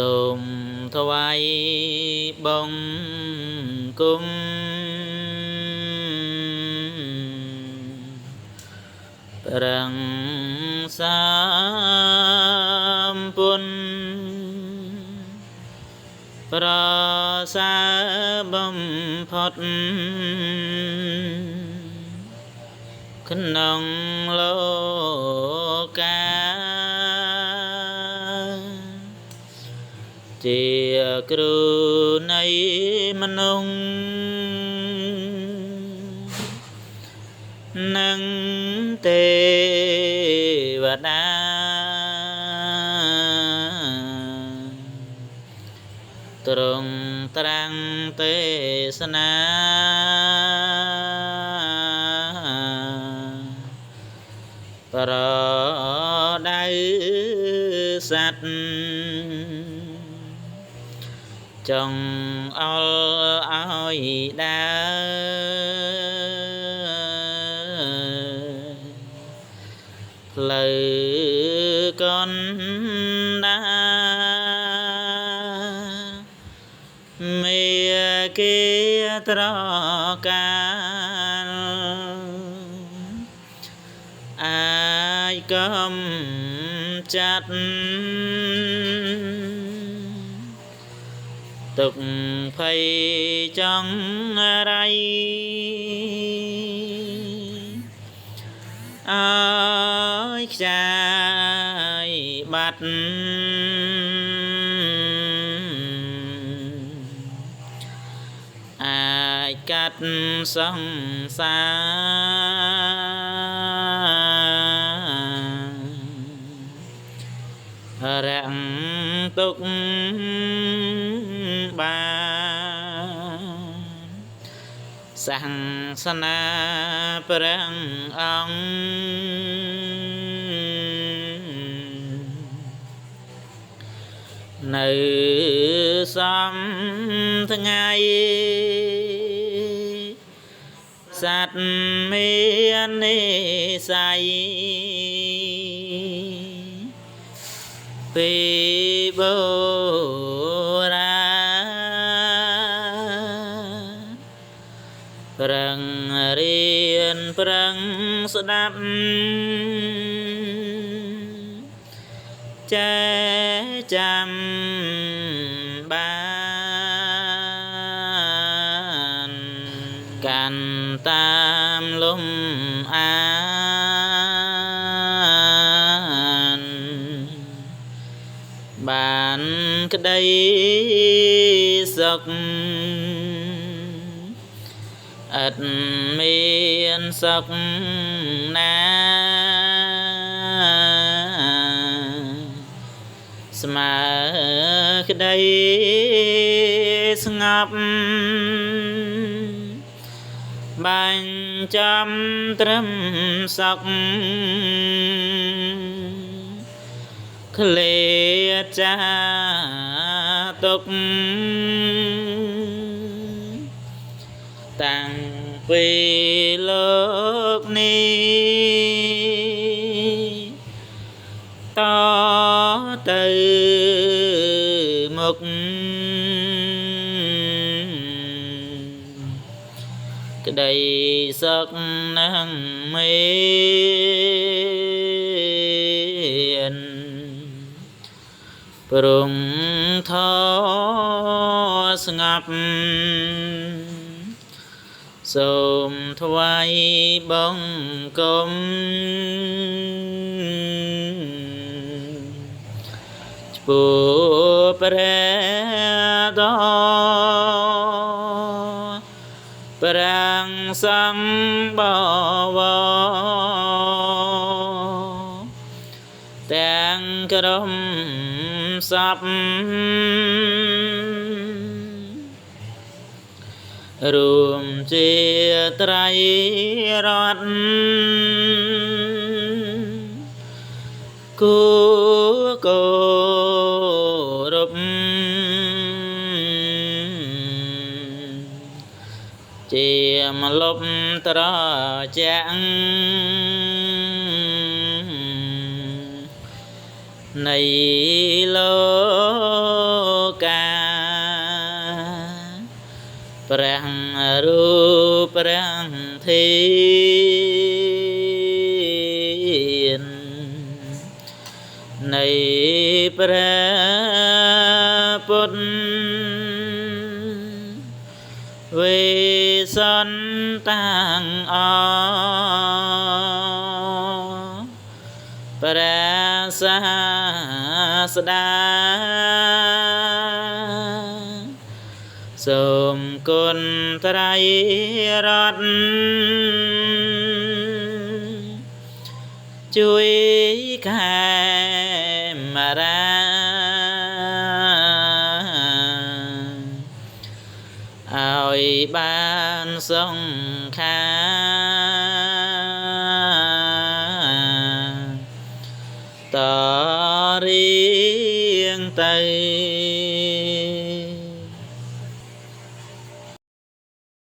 សូមថ្វាយបង្គំព្រះសម្ពុទ្ធប្រសើរបំផុតក្នុងលោកកាជាគ្រូនៃមនុស្សនិងទេវតាទ្រង់ត្រាំងទេសនាប្រដៅសត្វចង់អល់ឲ្យដើរផ្លូវកណ្ដាលមេគាត្រកាលអាចកំចាត់ទុក្ខភ័យចង្រៃអើយខ្ចាយបាត់អាចកាត់សង្សាររាំងទុក្ខបានសាសនាព្រះអង្គនៅសំថ្ងៃសត្វមាននិស្ស័យពីបុរាណប្រឹងរៀនប្រឹងស្ដាប់ចេះចាំបានកាន់តាមលំអានបានក្តីសុខឥតមានសុខណាស្មើក្តីស្ងប់បាញ់ចំត្រឹមសុខក្លេចាទុកតាំងពីលោកនេះតទៅមុខក្តីសុខនឹងមានព្រមថស្ងប់សូមថ្វាយបង្គំចំពោះព្រះដ៏ព្រះសង្ឃបវរទាំងក្រុមសពរួមជាត្រៃរតន៍គូគោរពជាមលប់ត្រជាក់នៃលោក ព្រះរូបព្រះធាននៃព្រះពុទ្ធវេសន្តាំងអព្រះសាស្តាសូមគុណត្រៃរតន៍ជួយខែមរាឲ្យបានសង្ខារតរៀងទៅ